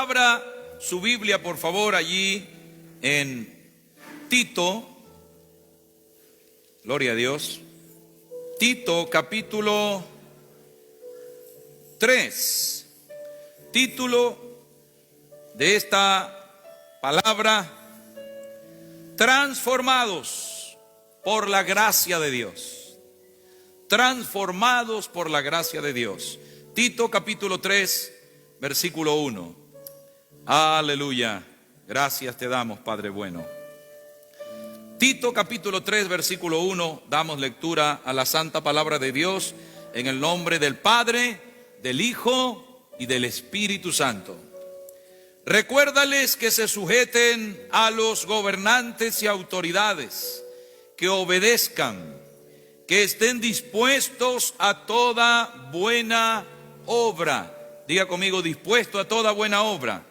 Abra su Biblia, por favor, allí en Tito. Gloria a Dios. Tito, capítulo 3. Título de esta palabra: transformados por la gracia de Dios. Transformados por la gracia de Dios. Tito capítulo 3, versículo 1. Aleluya. Gracias te damos, Padre bueno. Tito capítulo 3, versículo 1. Damos lectura a la santa palabra de Dios en el nombre del Padre, del Hijo y del Espíritu Santo. Recuérdales que se sujeten a los gobernantes y autoridades, que obedezcan, que estén dispuestos a toda buena obra. Diga conmigo: dispuesto a toda buena obra.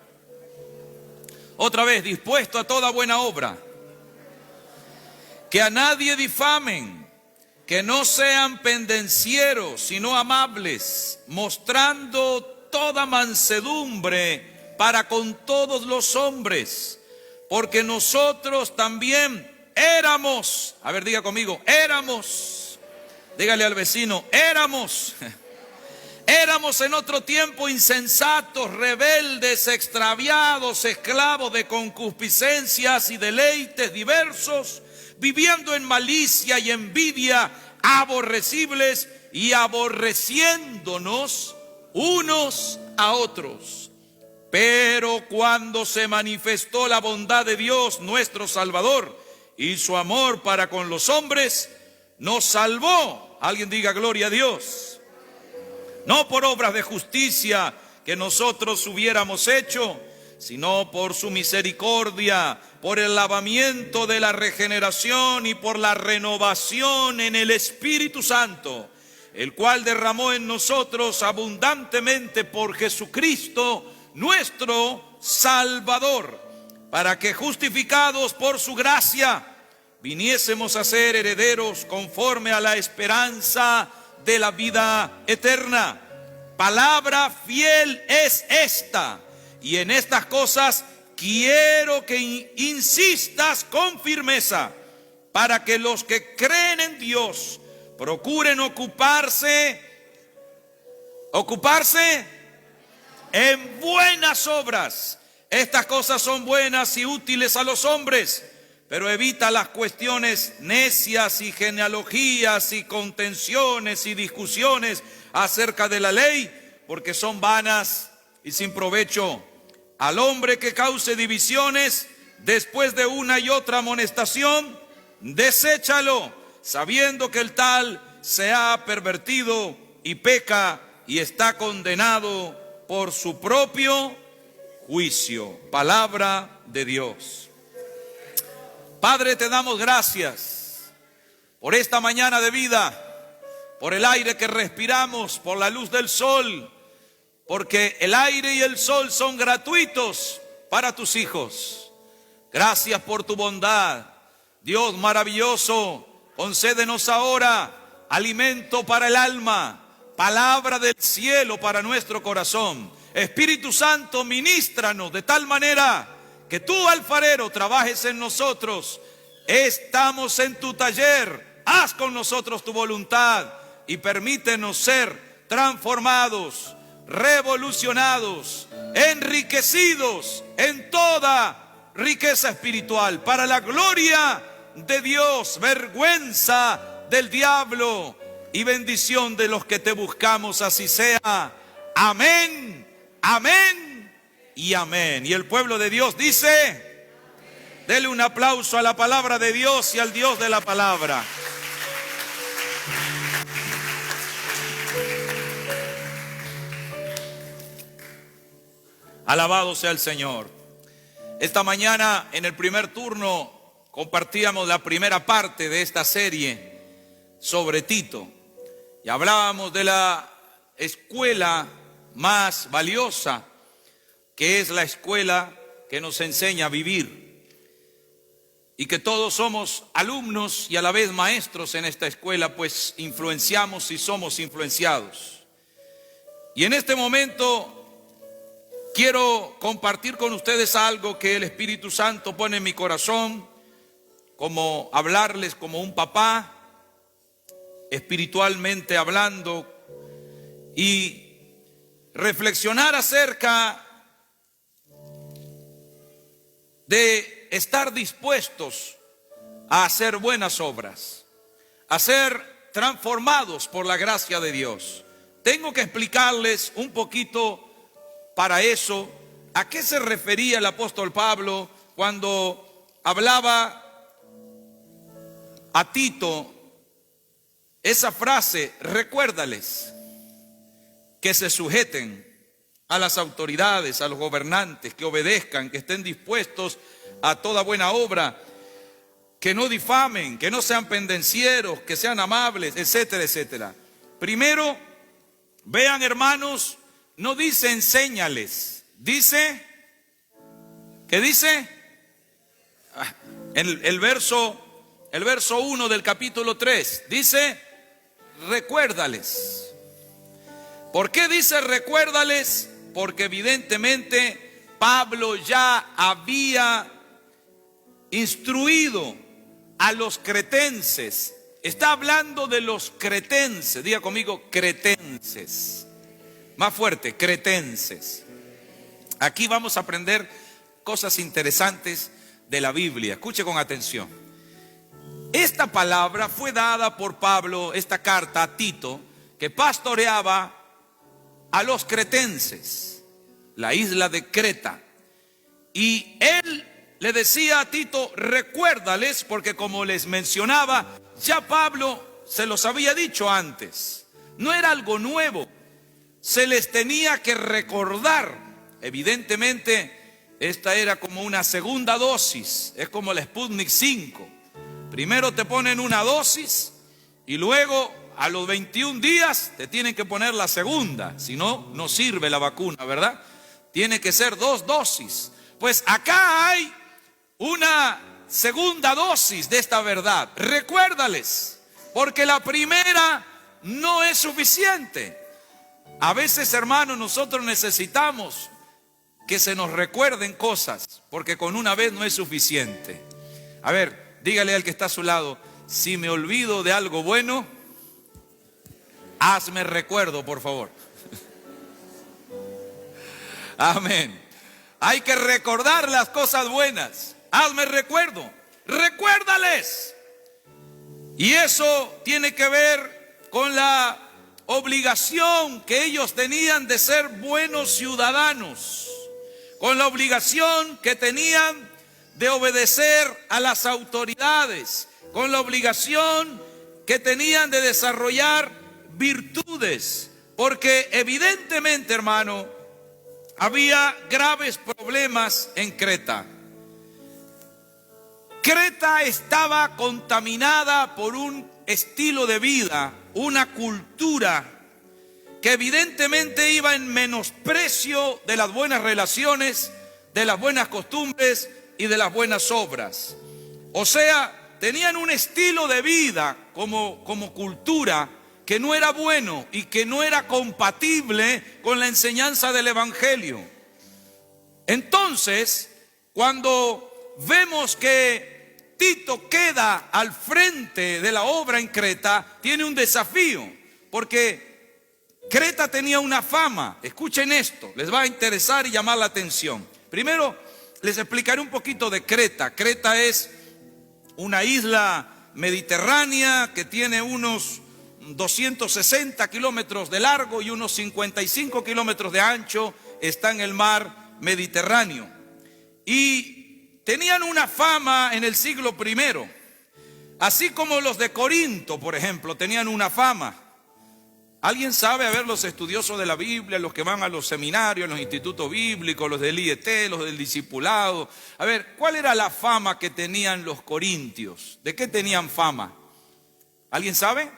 Otra vez: dispuesto a toda buena obra. Que a nadie difamen, que no sean pendencieros, sino amables, mostrando toda mansedumbre para con todos los hombres, porque nosotros también éramos, a ver, diga conmigo, éramos, dígale al vecino, éramos en otro tiempo insensatos, rebeldes, extraviados, esclavos de concupiscencias y deleites diversos, viviendo en malicia y envidia, aborrecibles y aborreciéndonos unos a otros. Pero cuando se manifestó la bondad de Dios nuestro Salvador y su amor para con los hombres, nos salvó. Alguien diga gloria a Dios. No por obras de justicia que nosotros hubiéramos hecho, sino por su misericordia, por el lavamiento de la regeneración y por la renovación en el Espíritu Santo, el cual derramó en nosotros abundantemente por Jesucristo nuestro Salvador, para que justificados por su gracia viniésemos a ser herederos conforme a la esperanza de la vida eterna. Palabra fiel es esta, y en estas cosas quiero que insistas con firmeza, para que los que creen en Dios procuren ocuparse en buenas obras. Estas cosas son buenas y útiles a los hombres, pero evita las cuestiones necias y genealogías y contenciones y discusiones acerca de la ley, porque son vanas y sin provecho. Al hombre que cause divisiones después de una y otra amonestación, deséchalo, sabiendo que el tal se ha pervertido y peca y está condenado por su propio juicio. Palabra de Dios. Padre, te damos gracias por esta mañana de vida, por el aire que respiramos, por la luz del sol, porque el aire y el sol son gratuitos para tus hijos. Gracias por tu bondad, Dios maravilloso. Concédenos ahora alimento para el alma, palabra del cielo para nuestro corazón. Espíritu Santo, ministranos de tal manera que tú, alfarero, trabajes en nosotros. Estamos en tu taller. Haz con nosotros tu voluntad y permítenos ser transformados, revolucionados, enriquecidos en toda riqueza espiritual, para la gloria de Dios, vergüenza del diablo y bendición de los que te buscamos. Así sea. Amén, amén y amén. Y el pueblo de Dios dice: dele un aplauso a la palabra de Dios y al Dios de la palabra. Alabado sea el Señor. Esta mañana en el primer turno compartíamos la primera parte de esta serie sobre Tito y hablábamos de la escuela más valiosa, que es la escuela que nos enseña a vivir, y que todos somos alumnos y a la vez maestros en esta escuela, pues influenciamos y somos influenciados. Y en este momento quiero compartir con ustedes algo que el Espíritu Santo pone en mi corazón, como hablarles como un papá, espiritualmente hablando, y reflexionar acerca de estar dispuestos a hacer buenas obras, a ser transformados por la gracia de Dios. Tengo que explicarles un poquito para eso a qué se refería el apóstol Pablo cuando hablaba a Tito esa frase: recuérdales que se sujeten a las autoridades, a los gobernantes, que obedezcan, que estén dispuestos a toda buena obra, que no difamen, que no sean pendencieros, que sean amables, etcétera, etcétera. Primero, vean, hermanos, no dice enséñales, dice, ¿qué dice? El verso 1 del capítulo 3 dice: recuérdales. ¿Por qué dice recuérdales? Porque evidentemente Pablo ya había instruido a los cretenses. Está hablando de los cretenses. Diga conmigo, cretenses. Más fuerte, cretenses. Aquí vamos a aprender cosas interesantes de la Biblia. Escuche con atención. Esta palabra fue dada por Pablo, esta carta a Tito, que pastoreaba a los cretenses, la isla de Creta. Y él le decía a Tito: recuérdales, porque como les mencionaba, ya Pablo se los había dicho antes. No era algo nuevo, se les tenía que recordar. Evidentemente, esta era como una segunda dosis, es como la Sputnik 5. Primero te ponen una dosis y luego a los 21 días te tienen que poner la segunda. Si no, no sirve la vacuna, ¿verdad? Tiene que ser 2 dosis. Pues acá hay una segunda dosis de esta verdad. Recuérdales, porque la primera no es suficiente. A veces, hermanos, nosotros necesitamos que se nos recuerden cosas, porque con una vez no es suficiente. A ver, dígale al que está a su lado: si me olvido de algo bueno, hazme recuerdo, por favor. Amén. Hay que recordar las cosas buenas. Hazme recuerdo. Recuérdales. Y eso tiene que ver con la obligación que ellos tenían de ser buenos ciudadanos, con la obligación que tenían de obedecer a las autoridades, con la obligación que tenían de desarrollar virtudes, porque evidentemente, hermano, había graves problemas en Creta. Creta estaba contaminada por un estilo de vida, una cultura que evidentemente iba en menosprecio de las buenas relaciones, de las buenas costumbres y de las buenas obras. O sea, tenían un estilo de vida como cultura que no era bueno y que no era compatible con la enseñanza del Evangelio. Entonces, cuando vemos que Tito queda al frente de la obra en Creta, tiene un desafío, porque Creta tenía una fama. Escuchen esto, les va a interesar y llamar la atención. Primero, les explicaré un poquito de Creta. Creta es una isla mediterránea que tiene unos 260 kilómetros de largo y unos 55 kilómetros de ancho. Está en el mar Mediterráneo. Y tenían una fama en el siglo I, así como los de Corinto, por ejemplo, tenían una fama. ¿Alguien sabe? A ver, los estudiosos de la Biblia, los que van a los seminarios, los institutos bíblicos, los del IET, los del discipulado. A ver, ¿cuál era la fama que tenían los corintios? ¿De qué tenían fama? ¿Alguien sabe?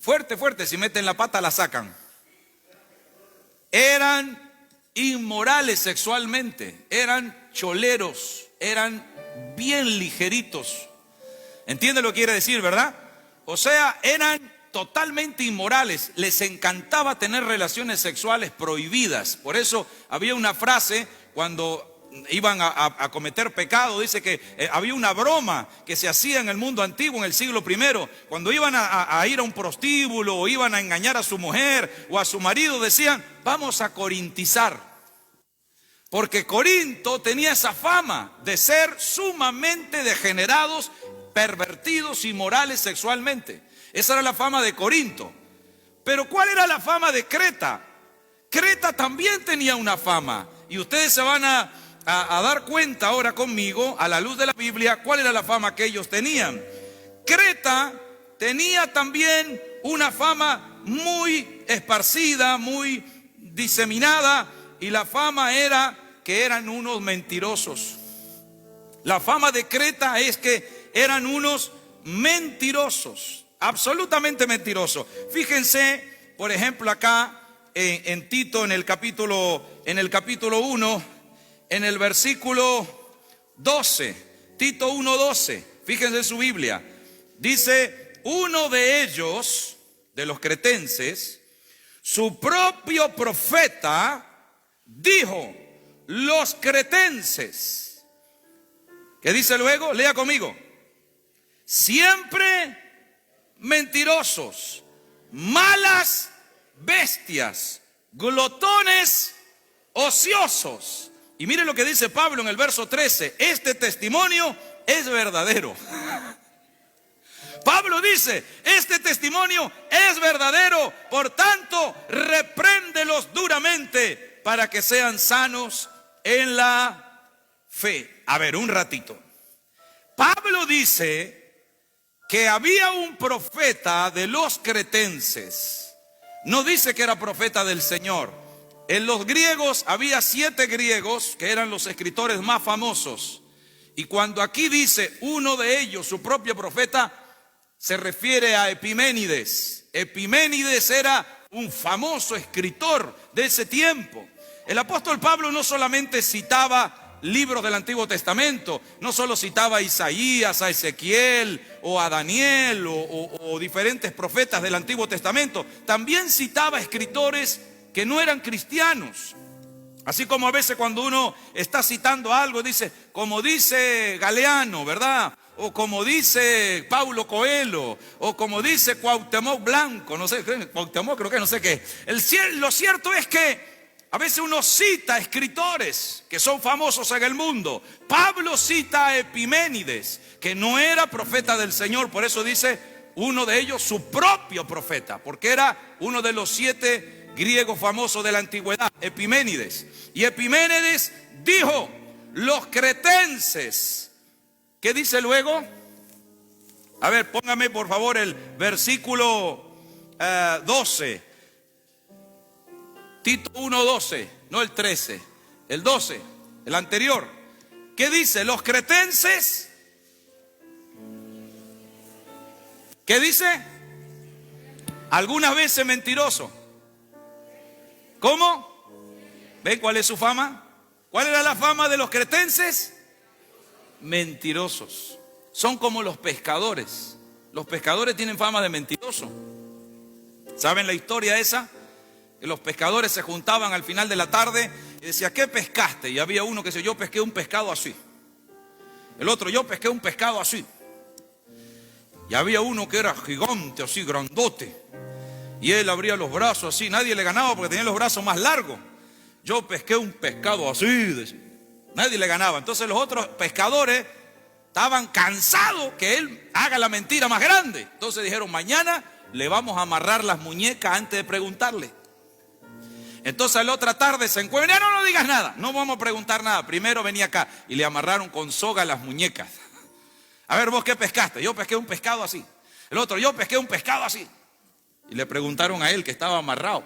Fuerte, fuerte, si meten la pata la sacan. Eran inmorales sexualmente, eran choleros, eran bien ligeritos. ¿Entiende lo que quiere decir, verdad? O sea, eran totalmente inmorales. Les encantaba tener relaciones sexuales prohibidas. Por eso había una frase cuando iban a cometer pecado. Dice que había una broma que se hacía en el mundo antiguo, en el siglo I. Cuando iban a ir a un prostíbulo o iban a engañar a su mujer o a su marido, decían: vamos a corintizar. Porque Corinto tenía esa fama de ser sumamente degenerados, pervertidos y morales sexualmente. Esa era la fama de Corinto. Pero ¿cuál era la fama de Creta? Creta también tenía una fama. Y ustedes se van a dar cuenta ahora conmigo, a la luz de la Biblia, cuál era la fama que ellos tenían. Creta tenía también una fama muy esparcida, muy diseminada, y la fama era que eran unos mentirosos. La fama de Creta es que eran unos mentirosos, absolutamente mentirosos. Fíjense, por ejemplo, acá en Tito, en el capítulo 1, en el versículo 12, Tito 1:12, fíjense en su Biblia, dice: uno de ellos, de los cretenses, su propio profeta, dijo: los cretenses, ¿qué dice luego? Lea conmigo: siempre mentirosos, malas bestias, glotones, ociosos. Y miren lo que dice Pablo en el verso 13: este testimonio es verdadero. Pablo dice: este testimonio es verdadero, por tanto, repréndelos duramente para que sean sanos en la fe. A ver, un ratito. Pablo dice que había un profeta de los cretenses. No dice que era profeta del Señor. En los griegos había 7 griegos que eran los escritores más famosos. Y cuando aquí dice uno de ellos, su propio profeta, se refiere a Epiménides. Epiménides era un famoso escritor de ese tiempo. El apóstol Pablo no solamente citaba libros del Antiguo Testamento, no solo citaba a Isaías, a Ezequiel o a Daniel o diferentes profetas del Antiguo Testamento, también citaba escritores que no eran cristianos. Así como a veces cuando uno está citando algo, dice, como dice Galeano, ¿verdad? O como dice Paulo Coelho, o como dice Cuauhtémoc Blanco, no sé, Cuauhtémoc creo que no sé qué. Lo cierto es que a veces uno cita escritores que son famosos en el mundo. Pablo cita a Epiménides, que no era profeta del Señor, por eso dice uno de ellos su propio profeta, porque era uno de los 7 griego famoso de la antigüedad, Epiménides. Y Epiménides dijo: los cretenses. ¿Qué dice luego? A ver, póngame por favor el versículo 12. Tito 1:12, no el 13, el 12, el anterior. ¿Qué dice? Los cretenses. ¿Qué dice? Algunas veces mentiroso. ¿Cómo? ¿Ven cuál es su fama? ¿Cuál era la fama de los cretenses? Mentirosos. Son como los pescadores. Los pescadores tienen fama de mentiroso. ¿Saben la historia esa? Que los pescadores se juntaban al final de la tarde y decía: ¿qué pescaste? Y había uno que decía: yo pesqué un pescado así. El otro: yo pesqué un pescado así. Y había uno que era gigante, así, grandote. Y él abría los brazos así, nadie le ganaba porque tenía los brazos más largos. Yo pesqué un pescado así, decía. Nadie le ganaba. Entonces los otros pescadores estaban cansados que él haga la mentira más grande. Entonces dijeron: mañana le vamos a amarrar las muñecas antes de preguntarle. Entonces la otra tarde se encuentran: no digas nada, no vamos a preguntar nada. Primero venía acá y le amarraron con soga las muñecas. A ver, ¿vos qué pescaste? Yo pesqué un pescado así. El otro: yo pesqué un pescado así. Y le preguntaron a él, que estaba amarrado: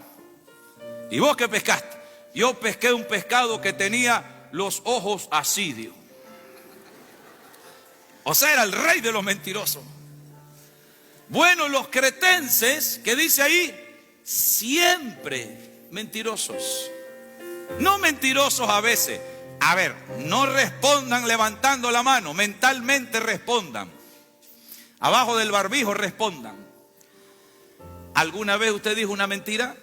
¿y vos qué pescaste? Yo pesqué un pescado que tenía los ojos así, digo. O sea, era el rey de los mentirosos. Bueno, los cretenses, que dice ahí, siempre mentirosos. No mentirosos a veces. A ver, no respondan levantando la mano, mentalmente respondan. Abajo del barbijo respondan. ¿Alguna vez usted dijo una mentira?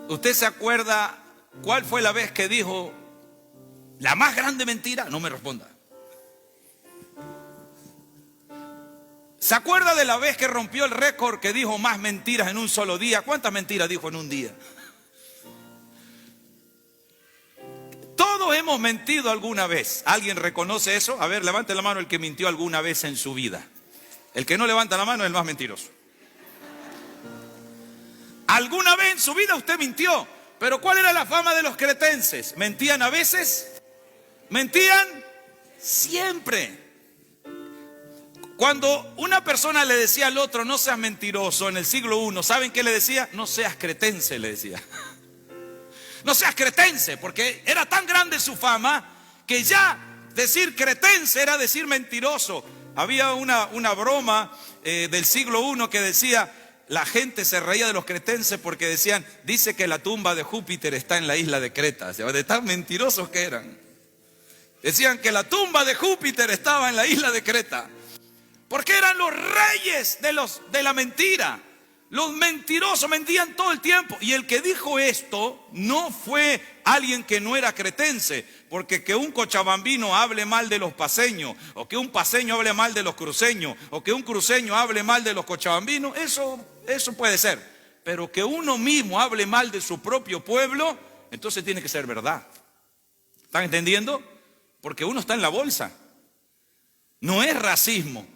¿Usted se acuerda cuál fue la vez que dijo la más grande mentira? No me responda. ¿Se acuerda de la vez que rompió el récord que dijo más mentiras en un solo día? ¿Cuántas mentiras dijo en un día? Todos hemos mentido alguna vez. ¿Alguien reconoce eso? A ver, levante la mano el que mintió alguna vez en su vida. El que no levanta la mano es el más mentiroso. ¿Alguna vez en su vida usted mintió? Pero ¿cuál era la fama de los cretenses? ¿Mentían a veces? ¿Mentían? Siempre. Cuando una persona le decía al otro, no seas mentiroso, en el siglo I, ¿saben qué le decía? No seas cretense, le decía. No seas cretense, porque era tan grande su fama que ya decir cretense era decir mentiroso. Había una broma del siglo I que decía, la gente se reía de los cretenses porque decían, dice que la tumba de Júpiter está en la isla de Creta. O sea, de tan mentirosos que eran. Decían que la tumba de Júpiter estaba en la isla de Creta. Porque eran los reyes de la mentira. Los mentirosos mentían todo el tiempo. Y el que dijo esto no fue alguien que no era cretense. Porque que un cochabambino hable mal de los paseños, o que un paseño hable mal de los cruceños, o que un cruceño hable mal de los cochabambinos, eso puede ser. Pero que uno mismo hable mal de su propio pueblo, entonces tiene que ser verdad. ¿Están entendiendo? Porque uno está en la bolsa. No es racismo.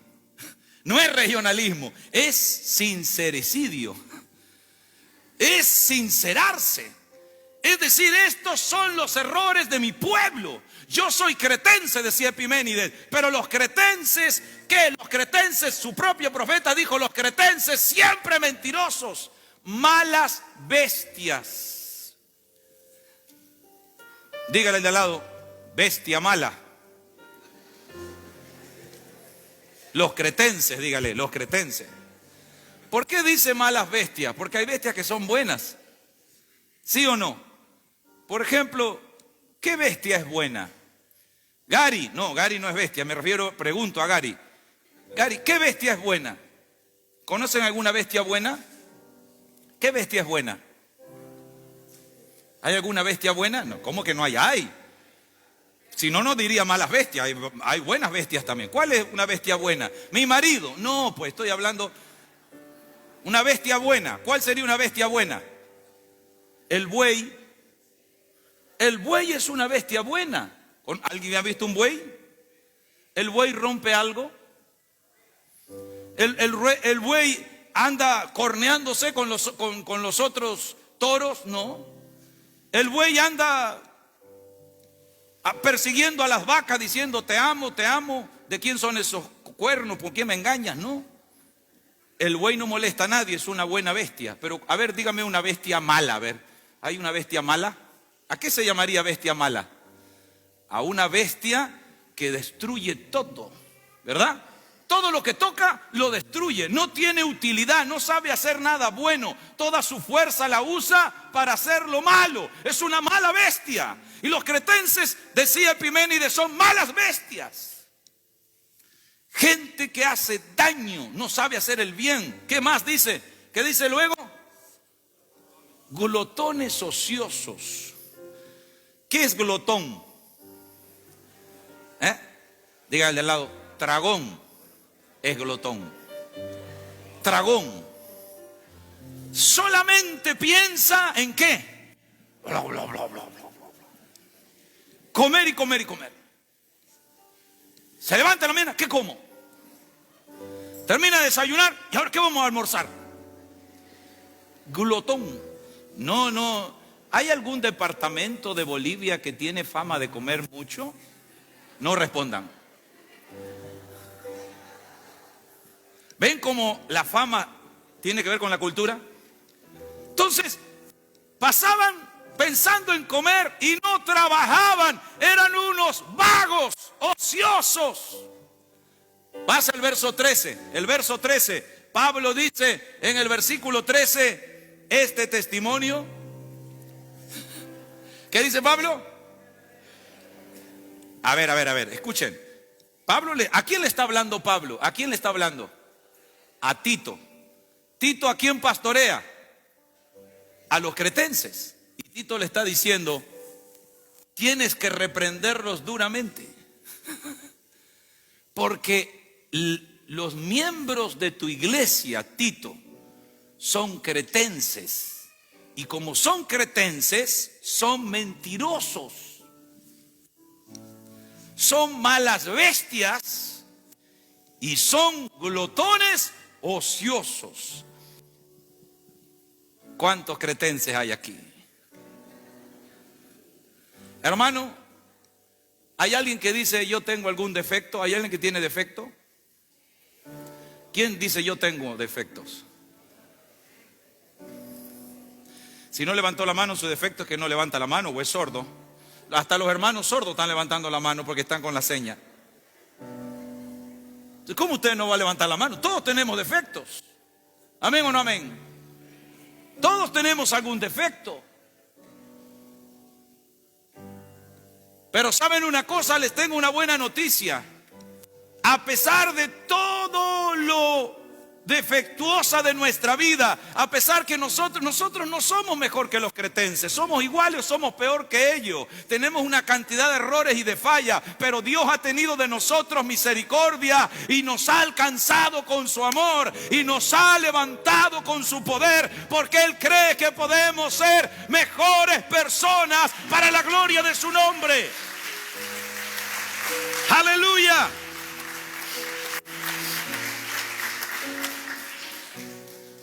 No es regionalismo, es sincericidio, es sincerarse. Es decir, estos son los errores de mi pueblo. Yo soy cretense, decía Epiménides, pero los cretenses, ¿qué? Los cretenses, su propio profeta dijo, los cretenses siempre mentirosos, malas bestias. Dígale al de al lado, bestia mala. Los cretenses, dígale, los cretenses. ¿Por qué dice malas bestias? Porque hay bestias que son buenas. ¿Sí o no? Por ejemplo, ¿qué bestia es buena? Gary, no, Gary no es bestia, pregunto a Gary. Gary, ¿qué bestia es buena? ¿Conocen alguna bestia buena? ¿Qué bestia es buena? ¿Hay alguna bestia buena? No, ¿cómo que no hay? Hay. Si no, no diría malas bestias, hay buenas bestias también. ¿Cuál es una bestia buena? Mi marido. No, pues estoy hablando una bestia buena. ¿Cuál sería una bestia buena? El buey. El buey es una bestia buena. ¿Alguien ha visto un buey? ¿El buey rompe algo? ¿El buey anda corneándose con los otros toros? No. El buey anda persiguiendo a las vacas diciendo te amo, te amo. ¿De quién son esos cuernos? ¿Por qué me engañas? No. El buey no molesta a nadie, es una buena bestia. Pero a ver, dígame una bestia mala. A ver, ¿hay una bestia mala? ¿A qué se llamaría bestia mala? A una bestia que destruye todo, ¿verdad? Todo lo que toca lo destruye, no tiene utilidad, no sabe hacer nada bueno. Toda su fuerza la usa para hacer lo malo. Es una mala bestia. Y los cretenses, decía Epiménides, son malas bestias. Gente que hace daño, no sabe hacer el bien. ¿Qué más dice? ¿Qué dice luego? Glotones ociosos. ¿Qué es glotón? Dígale al lado, tragón. Es glotón. Tragón. Solamente piensa en qué. Bla, bla, bla, bla, bla, bla. Comer y comer y comer. Se levanta en la mañana, ¿qué como? Termina de desayunar y ahora ¿qué vamos a almorzar? Glotón. No. ¿Hay algún departamento de Bolivia que tiene fama de comer mucho? No respondan. ¿Ven cómo la fama tiene que ver con la cultura? Entonces, pasaban pensando en comer y no trabajaban. Eran unos vagos, ociosos. Pasa el verso 13. El verso 13. Pablo dice en el versículo 13, este testimonio. ¿Qué dice Pablo? A ver, escuchen. ¿A quién le está hablando Pablo? ¿A quién le está hablando? A Tito. Tito, ¿a quién pastorea? A los cretenses. Y Tito le está diciendo, tienes que reprenderlos duramente. Porque los miembros de tu iglesia, Tito, son cretenses. Y como son cretenses, son mentirosos. Son malas bestias y son glotones ociosos. ¿Cuántos cretenses hay aquí? Hermano, ¿hay alguien que dice yo tengo algún defecto? ¿Hay alguien que tiene defecto? ¿Quién dice yo tengo defectos? Si no levantó la mano, su defecto es que no levanta la mano o es sordo. Hasta los hermanos sordos están levantando la mano porque están con la seña. ¿Cómo usted no va a levantar la mano? Todos tenemos defectos. ¿Amén o no amén? Todos tenemos algún defecto. Pero ¿saben una cosa? Les tengo una buena noticia. A pesar de todo lo defectuosa de nuestra vida, a pesar que nosotros no somos mejor que los cretenses, somos iguales o somos peor que ellos, tenemos una cantidad de errores y de fallas, pero Dios ha tenido de nosotros misericordia y nos ha alcanzado con su amor y nos ha levantado con su poder, porque Él cree que podemos ser mejores personas para la gloria de su nombre. Aleluya.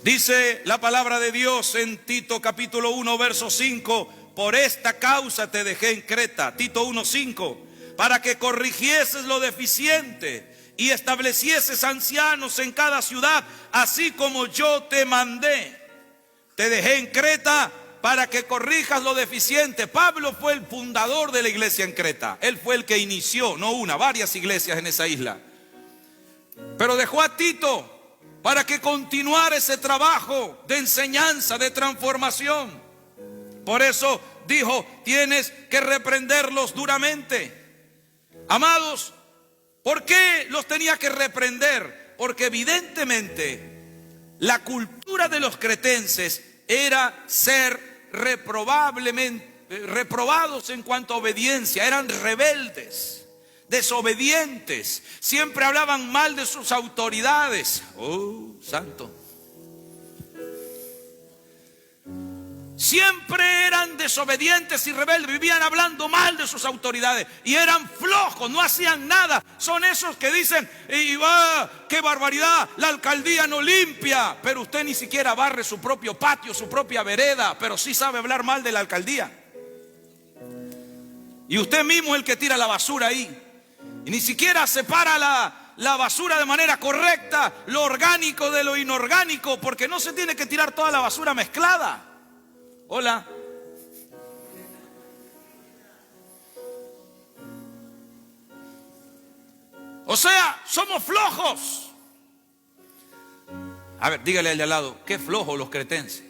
Dice la palabra de Dios en Tito capítulo 1 verso 5, por esta causa te dejé en Creta, Tito 1:5, para que corrigieses lo deficiente y establecieses ancianos en cada ciudad, así como yo te mandé. Te dejé en Creta para que corrijas lo deficiente. Pablo fue el fundador de la iglesia en Creta. Él fue el que inició, no una, varias iglesias en esa isla. Pero dejó a Tito para que continuara ese trabajo de enseñanza, de transformación. Por eso dijo, tienes que reprenderlos duramente. Amados, ¿por qué los tenía que reprender? Porque evidentemente la cultura de los cretenses era ser reprobados en cuanto a obediencia. Eran rebeldes, desobedientes, siempre hablaban mal de sus autoridades. Oh, santo. Siempre eran desobedientes y rebeldes, vivían hablando mal de sus autoridades y eran flojos, no hacían nada. Son esos que dicen, qué barbaridad, la alcaldía no limpia, pero usted ni siquiera barre su propio patio, su propia vereda, pero sí sabe hablar mal de la alcaldía. Y usted mismo es el que tira la basura ahí. Y ni siquiera separa la basura de manera correcta, lo orgánico de lo inorgánico, porque no se tiene que tirar toda la basura mezclada. Hola. O sea, somos flojos. A ver, dígale al de al lado, qué flojos los cretenses.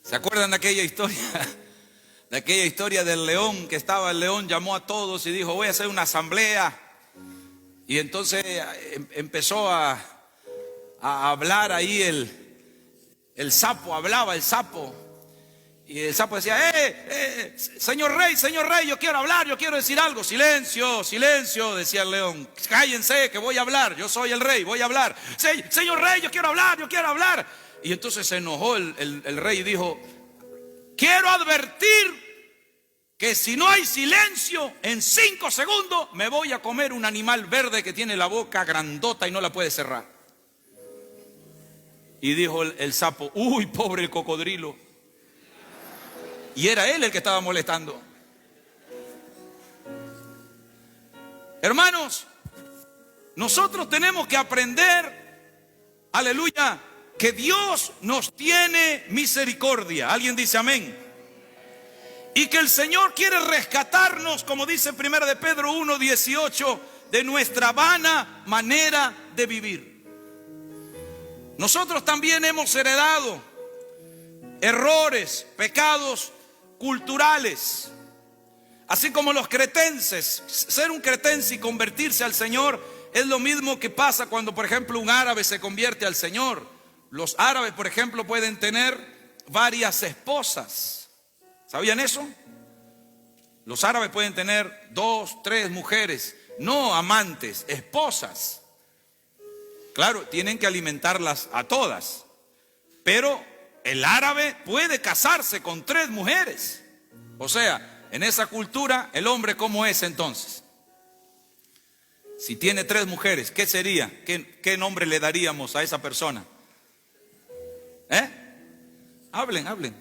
¿Se acuerdan de aquella historia? De aquella historia del león, que estaba el león, llamó a todos y dijo, voy a hacer una asamblea. Y entonces empezó a hablar ahí el sapo, hablaba el sapo. Y el sapo decía, señor rey, yo quiero hablar, yo quiero decir algo. Silencio, silencio, decía el león. Cállense que voy a hablar, yo soy el rey, voy a hablar. Señor rey, yo quiero hablar. Y entonces se enojó el rey y dijo, quiero advertir que si no hay silencio, en 5 segundos me voy a comer un animal verde que tiene la boca grandota y no la puede cerrar. Y dijo el sapo, uy, pobre el cocodrilo. Y era él el que estaba molestando. Hermanos, nosotros tenemos que aprender, aleluya, que Dios nos tiene misericordia. ¿Alguien dice amén? Y que el Señor quiere rescatarnos, como dice 1 de Pedro 1:18, de nuestra vana manera de vivir. Nosotros también hemos heredado errores, pecados culturales. Así como los cretenses. Ser un cretense y convertirse al Señor es lo mismo que pasa cuando, por ejemplo, un árabe se convierte al Señor. Los árabes, por ejemplo, pueden tener varias esposas. ¿Sabían eso? Los árabes pueden tener 2, 3 mujeres, no amantes, esposas. Claro, tienen que alimentarlas a todas. Pero el árabe puede casarse con 3 mujeres. O sea, en esa cultura, el hombre, ¿cómo es entonces? Si tiene 3 mujeres, ¿qué sería? ¿Qué nombre le daríamos a esa persona? Hablen.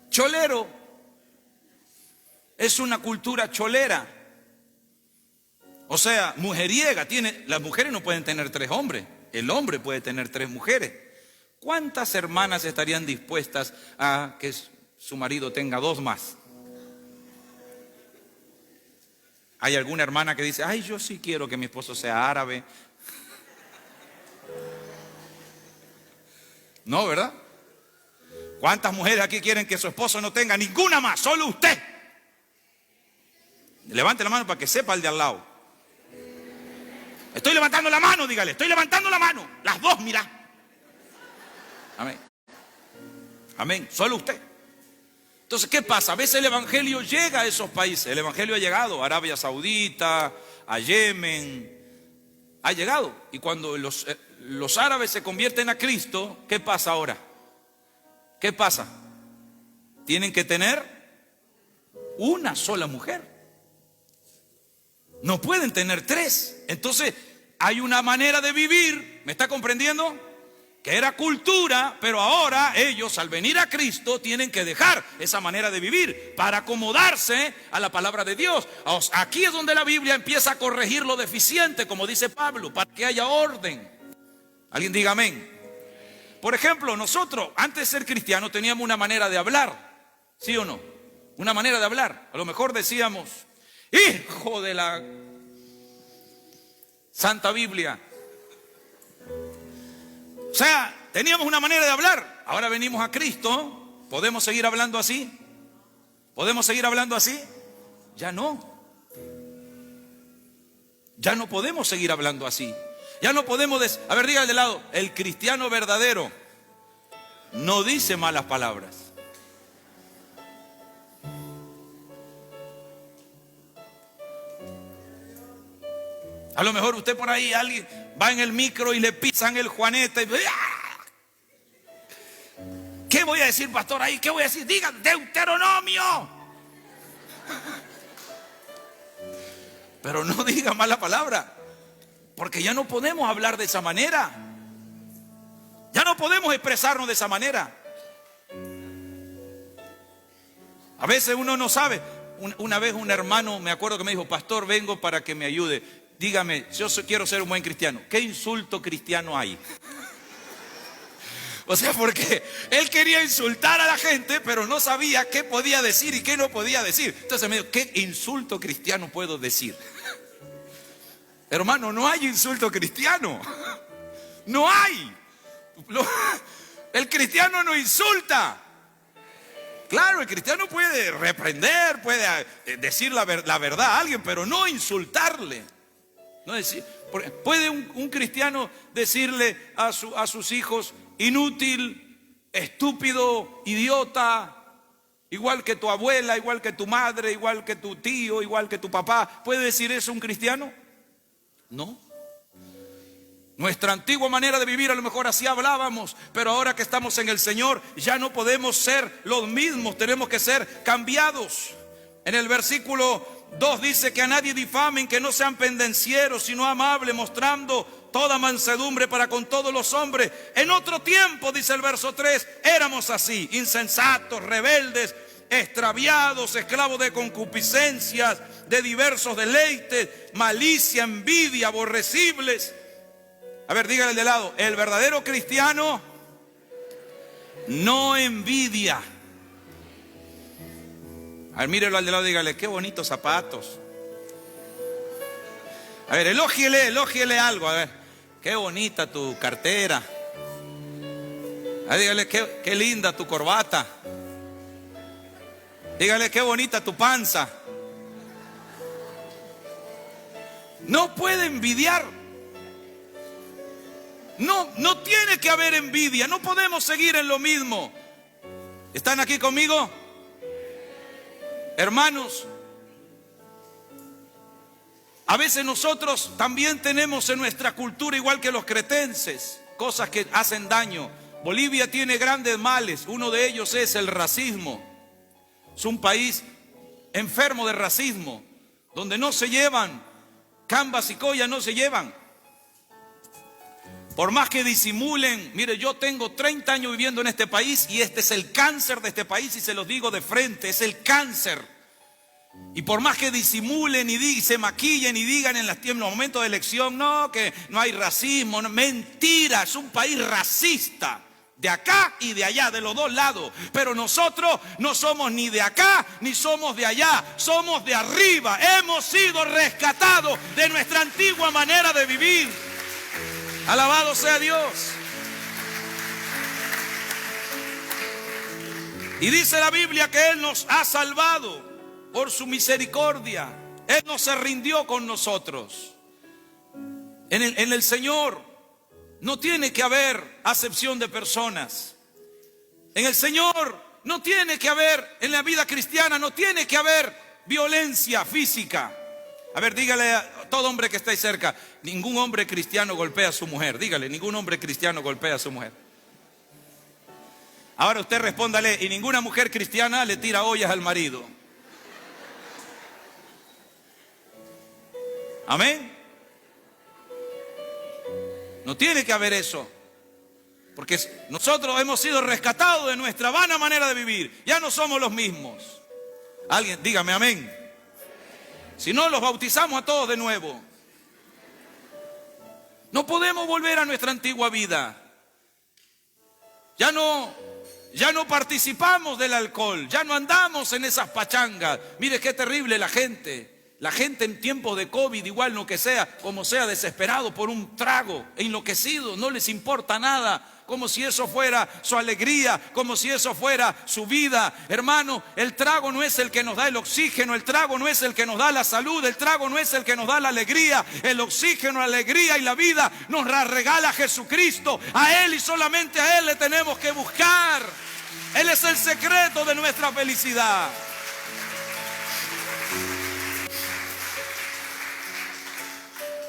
Cholero. Es una cultura cholera. O sea, mujeriega. Las mujeres no pueden tener 3 hombres. El hombre puede tener 3 mujeres. ¿Cuántas hermanas estarían dispuestas a que su marido tenga 2 más? Hay alguna hermana que dice: ay, yo sí quiero que mi esposo sea árabe. No, ¿verdad? ¿Cuántas mujeres aquí quieren que su esposo no tenga ninguna más? Solo usted. Levante la mano para que sepa el de al lado. Estoy levantando la mano, dígale. Estoy levantando la mano. Las 2, mira. Amén. Amén. Solo usted. Entonces, ¿qué pasa? A veces el evangelio llega a esos países. El evangelio ha llegado a Arabia Saudita, a Yemen. Ha llegado. Y cuando los árabes se convierten a Cristo, ¿qué pasa ahora? ¿Qué pasa? Tienen que tener una sola mujer. No pueden tener 3. Entonces, hay una manera de vivir, ¿me está comprendiendo? Que era cultura, pero ahora ellos, al venir a Cristo, tienen que dejar esa manera de vivir para acomodarse a la palabra de Dios. Aquí es donde la Biblia empieza a corregir lo deficiente, como dice Pablo, para que haya orden. Alguien diga amén. Por ejemplo, nosotros, antes de ser cristianos, teníamos una manera de hablar. ¿Sí o no? Una manera de hablar. A lo mejor decíamos: hijo de la Santa Biblia. O sea, teníamos una manera de hablar. Ahora venimos a Cristo. ¿Podemos seguir hablando así? ¿Podemos seguir hablando así? Ya no. Ya no podemos seguir hablando así. Ya no podemos a ver, dígale de lado: el cristiano verdadero no dice malas palabras. A lo mejor usted por ahí, alguien va en el micro y le pisan el juanete y ¡ah! ¿Qué voy a decir, pastor, ahí? ¿Qué voy a decir? Diga Deuteronomio. Pero no diga mala palabra, porque ya no podemos hablar de esa manera. Ya no podemos expresarnos de esa manera. A veces uno no sabe. Una vez un hermano, me acuerdo que me dijo: pastor, vengo para que me ayude. Dígame, yo quiero ser un buen cristiano. ¿Qué insulto cristiano hay? O sea, porque él quería insultar a la gente, pero no sabía qué podía decir y qué no podía decir. Entonces me dijo: ¿qué insulto cristiano puedo decir? Hermano, no hay insulto cristiano. No hay. El cristiano no insulta. Claro, el cristiano puede reprender, puede decir la verdad a alguien, pero no insultarle. No decir, ¿puede un cristiano decirle a sus hijos: inútil, estúpido, idiota, igual que tu abuela, igual que tu madre, igual que tu tío, igual que tu papá? ¿Puede decir eso un cristiano? No. Nuestra antigua manera de vivir, a lo mejor así hablábamos, pero ahora que estamos en el Señor ya no podemos ser los mismos, tenemos que ser cambiados. En el versículo 2 dice: que a nadie difamen, que no sean pendencieros, sino amables, mostrando toda mansedumbre para con todos los hombres. En otro tiempo, dice el verso 3, éramos así: insensatos, rebeldes, extraviados, esclavos de concupiscencias, de diversos deleites, malicia, envidia, aborrecibles. A ver, dígale de lado: el verdadero cristiano no envidia. A ver, mírelo al de lado, dígale: qué bonitos zapatos. A ver, elógiele algo, a ver. qué bonita tu cartera. Dígale, qué linda tu corbata. Dígale, qué bonita tu panza. No puede envidiar. No tiene que haber envidia. No podemos seguir en lo mismo. ¿Están aquí conmigo? Hermanos, a veces nosotros también tenemos en nuestra cultura, igual que los cretenses, cosas que hacen daño. Bolivia tiene grandes males. Uno de ellos es el racismo. Es un país enfermo de racismo, donde no se llevan, Cambas y Coya no se llevan. Por más que disimulen, mire, yo tengo 30 años viviendo en este país y este es el cáncer de este país y se los digo de frente, es el cáncer. Y por más que disimulen y se maquillen y digan en los momentos de elección, no, que no hay racismo, no, mentira, es un país racista. De acá y de allá, de los dos lados. Pero nosotros no somos ni de acá ni somos de allá. Somos de arriba. Hemos sido rescatados de nuestra antigua manera de vivir. Alabado sea Dios. Y dice la Biblia que Él nos ha salvado por su misericordia. Él no se rindió con nosotros. En el Señor no tiene que haber acepción de personas. En el Señor no tiene que haber, en la vida cristiana no tiene que haber violencia física. A ver, dígale a todo hombre que está ahí cerca, ningún hombre cristiano golpea a su mujer. Dígale, ningún hombre cristiano golpea a su mujer. Ahora usted respóndale, y ninguna mujer cristiana le tira ollas al marido. Amén. No tiene que haber eso. Porque nosotros hemos sido rescatados de nuestra vana manera de vivir. Ya no somos los mismos. Alguien, dígame amén. Si no, los bautizamos a todos de nuevo. No podemos volver a nuestra antigua vida. Ya no participamos del alcohol. Ya no andamos en esas pachangas. Mire qué terrible la gente. La gente en tiempos de COVID, igual lo que sea, como sea, desesperado por un trago, enloquecido, no les importa nada, como si eso fuera su alegría, como si eso fuera su vida. Hermano, el trago no es el que nos da el oxígeno, el trago no es el que nos da la salud, el trago no es el que nos da la alegría. El oxígeno, la alegría y la vida nos la regala Jesucristo. A Él y solamente a Él le tenemos que buscar. Él es el secreto de nuestra felicidad.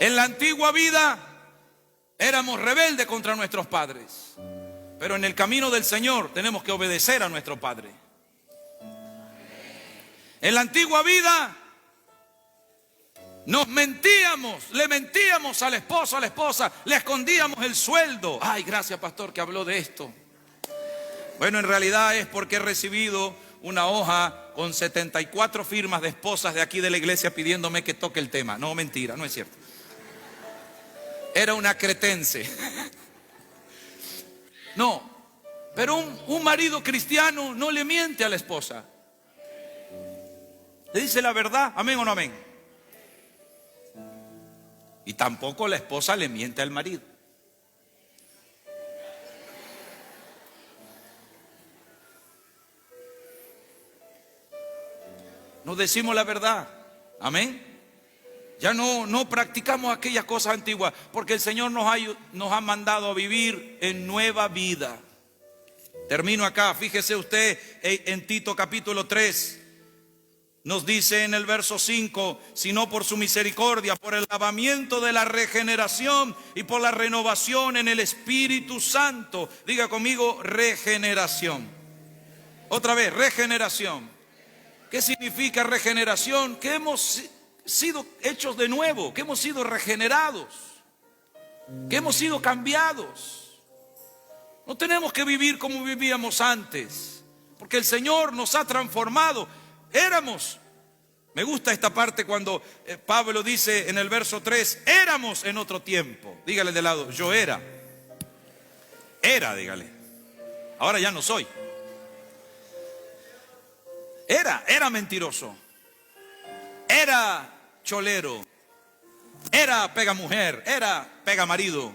En la antigua vida éramos rebeldes contra nuestros padres, pero en el camino del Señor tenemos que obedecer a nuestro Padre. En la antigua vida nos mentíamos, le mentíamos al esposo, a la esposa, le escondíamos el sueldo. Ay, gracias pastor que habló de esto. Bueno, en realidad es porque he recibido una hoja con 74 firmas de esposas de aquí de la iglesia pidiéndome que toque el tema. No, mentira, no es cierto. Era una cretense. No, pero un marido cristiano no le miente a la esposa. Le dice la verdad, amén o no amén. Y tampoco la esposa le miente al marido. Nos decimos la verdad, amén. Ya no practicamos aquellas cosas antiguas, porque el Señor nos ha mandado a vivir en nueva vida. Termino acá, fíjese usted en Tito capítulo 3. Nos dice en el verso 5, sino por su misericordia, por el lavamiento de la regeneración y por la renovación en el Espíritu Santo. Diga conmigo, regeneración. Otra vez, regeneración. ¿Qué significa regeneración? Que hemos sido hechos de nuevo, que hemos sido regenerados, que hemos sido cambiados. No tenemos que vivir como vivíamos antes, porque el Señor nos ha transformado. Me gusta esta parte cuando Pablo dice en el verso 3, éramos en otro tiempo. Dígale de lado, yo era, dígale, ahora ya no soy. Era mentiroso, era cholero, era pega mujer, era pega marido,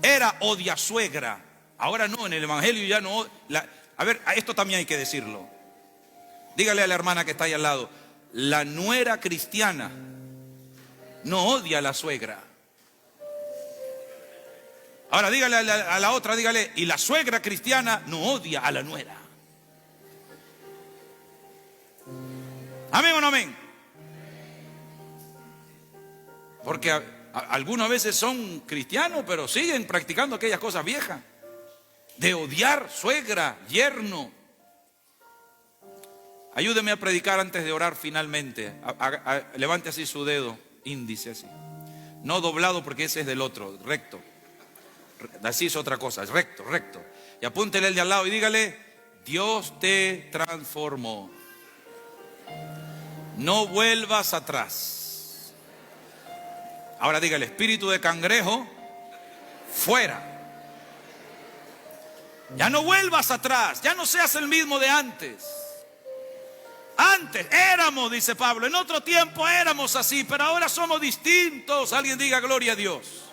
era odiasuegra. Ahora no, en el evangelio ya no. A ver, esto también hay que decirlo. Dígale a la hermana que está ahí al lado: la nuera cristiana no odia a la suegra. Ahora dígale a la otra, dígale: y la suegra cristiana no odia a la nuera. ¿Amén o no amén? Porque algunas veces son cristianos, pero siguen practicando aquellas cosas viejas de odiar suegra, yerno. Ayúdeme a predicar antes de orar finalmente. Levante así su dedo índice, así. No doblado, porque ese es del otro, recto. Así es otra cosa, es recto, recto. Y apúntele el de al lado y dígale: Dios te transformó. No vuelvas atrás. Ahora dígale: espíritu de cangrejo, fuera. Ya no vuelvas atrás, ya no seas el mismo de antes. Antes éramos, dice Pablo, en otro tiempo éramos así, pero ahora somos distintos. Alguien diga gloria a Dios.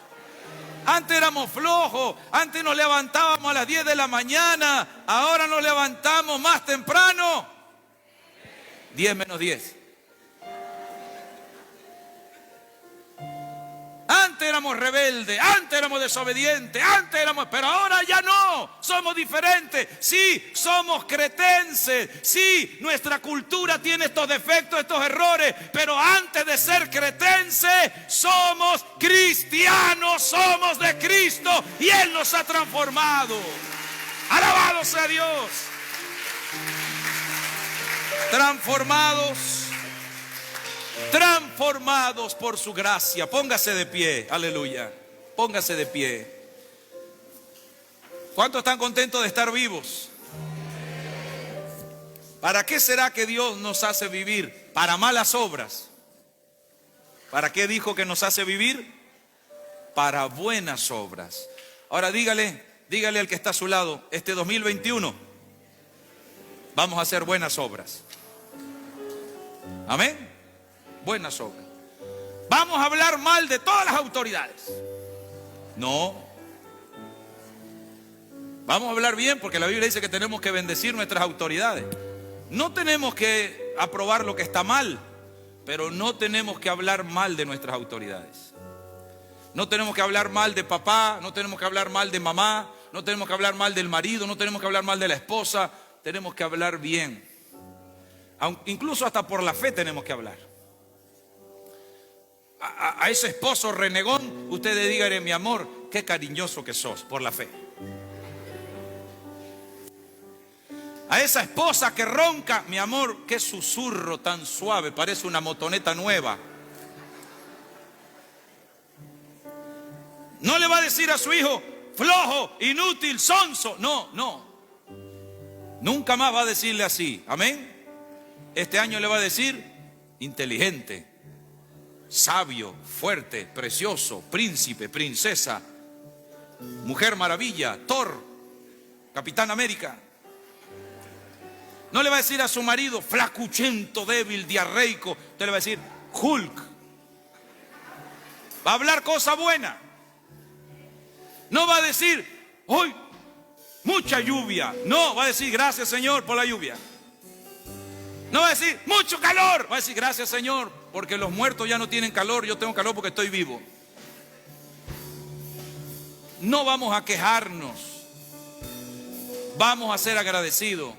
Antes éramos flojos, antes nos levantábamos a las 10 de la mañana, ahora nos levantamos más temprano. 10 menos 10. Antes éramos rebeldes, antes éramos desobedientes, antes éramos, pero ahora ya no, somos diferentes. Sí, somos cretenses, sí, nuestra cultura tiene estos defectos, estos errores, pero antes de ser cretenses, somos cristianos, somos de Cristo y Él nos ha transformado. Alabado sea Dios. Transformados por su gracia. Póngase de pie, aleluya. Póngase de pie. ¿Cuántos están contentos de estar vivos? ¿Para qué será que Dios nos hace vivir? Para malas obras. ¿Para qué dijo que nos hace vivir? Para buenas obras. Ahora dígale al que está a su lado: este 2021 vamos a hacer buenas obras. Amén. Buenas obras. ¿Vamos a hablar mal de todas las autoridades? No. Vamos a hablar bien, porque la Biblia dice que tenemos que bendecir nuestras autoridades. No tenemos que aprobar lo que está mal, pero no tenemos que hablar mal de nuestras autoridades. No tenemos que hablar mal de papá, no tenemos que hablar mal de mamá, no tenemos que hablar mal del marido, no tenemos que hablar mal de la esposa. Tenemos que hablar bien. Incluso hasta por la fe tenemos que hablar. A ese esposo renegón, usted le diga: mi amor, qué cariñoso que sos, por la fe. A esa esposa que ronca: mi amor, qué susurro tan suave, parece una motoneta nueva. No le va a decir a su hijo: flojo, inútil, sonso. No. Nunca más va a decirle así. Amén. Este año le va a decir: inteligente, sabio, fuerte, precioso, príncipe, princesa, mujer maravilla, Thor, Capitán América. No le va a decir a su marido: flacuchento, débil, diarreico. Usted le va a decir: Hulk. Va a hablar cosa buena. No va a decir: hoy mucha lluvia. No, va a decir: gracias, Señor, por la lluvia. No va a decir: mucho calor. Va a decir: gracias, Señor, porque los muertos ya no tienen calor, yo tengo calor porque estoy vivo. No vamos a quejarnos, vamos a ser agradecidos.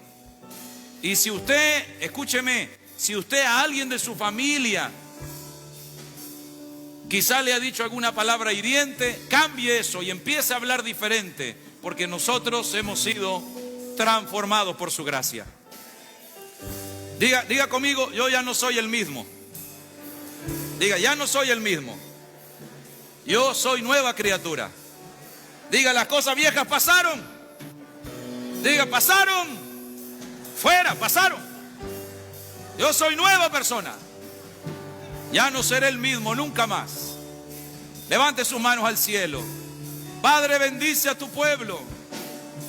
Y si usted, escúcheme, si usted a alguien de su familia quizá le ha dicho alguna palabra hiriente, cambie eso y empiece a hablar diferente, porque nosotros hemos sido transformados por su gracia. Diga conmigo: yo ya no soy el mismo. Diga: ya no soy el mismo. Yo soy nueva criatura. Diga: las cosas viejas pasaron. Diga: pasaron. Fuera, pasaron. Yo soy nueva persona. Ya no seré el mismo nunca más. Levante sus manos al cielo. Padre, bendice a tu pueblo.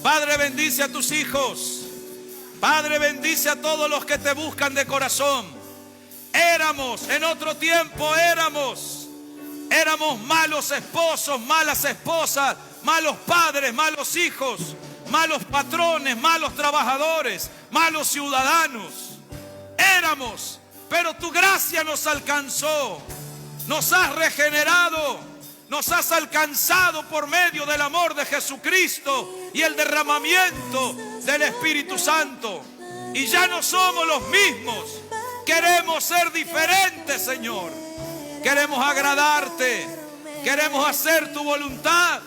Padre, bendice a tus hijos. Padre, bendice a todos los que te buscan de corazón. En otro tiempo éramos malos esposos, malas esposas, malos padres, malos hijos, malos patrones, malos trabajadores, malos ciudadanos. Éramos, pero tu gracia nos alcanzó. Nos has regenerado, nos has alcanzado por medio del amor de Jesucristo y el derramamiento del Espíritu Santo. Y ya no somos los mismos. Queremos ser diferentes, Señor. Queremos agradarte. Queremos hacer tu voluntad.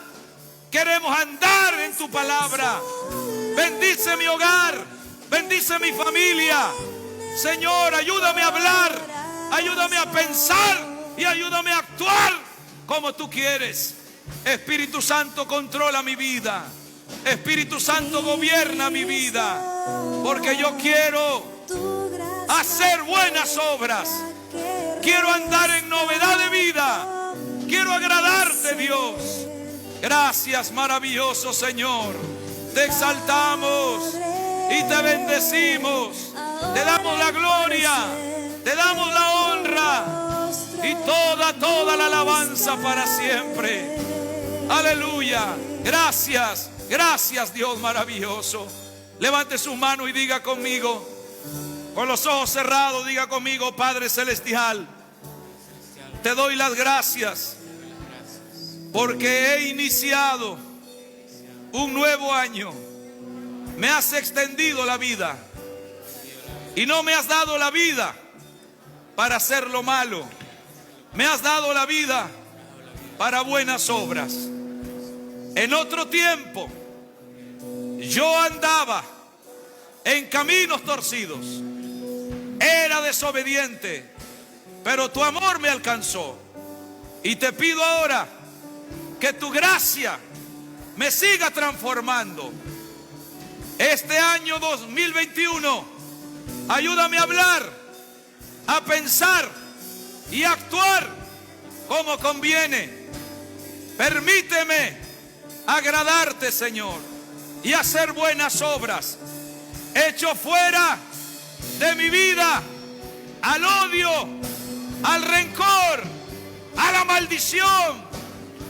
Queremos andar en tu palabra. Bendice mi hogar. Bendice mi familia. Señor, ayúdame a hablar. Ayúdame a pensar. Y ayúdame a actuar como tú quieres. Espíritu Santo, controla mi vida. Espíritu Santo, gobierna mi vida. Porque yo quiero hacer buenas obras. Quiero andar en novedad de vida. Quiero agradarte, Dios. Gracias, maravilloso Señor. Te exaltamos y te bendecimos. Te damos la gloria. Te damos la honra. Y toda la alabanza para siempre. Aleluya. Gracias, gracias, Dios maravilloso. Levante su mano y diga conmigo, con los ojos cerrados, diga conmigo: Padre Celestial, te doy las gracias porque he iniciado un nuevo año. Me has extendido la vida y no me has dado la vida para hacer lo malo. Me has dado la vida para buenas obras. En otro tiempo yo andaba en caminos torcidos, era desobediente, pero tu amor me alcanzó. Y te pido ahora que tu gracia me siga transformando. Este año 2021, ayúdame a hablar, a pensar y actuar como conviene. Permíteme agradarte, Señor, y hacer buenas obras. Echo fuera de mi vida al odio, al rencor, a la maldición,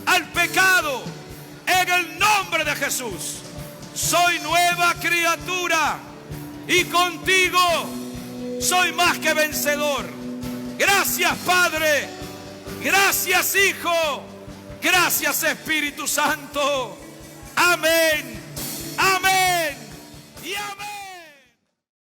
al pecado. En el nombre de Jesús, soy nueva criatura y contigo soy más que vencedor. Gracias, Padre. Gracias, Hijo. Gracias, Espíritu Santo. Amén. Amén. Y amén.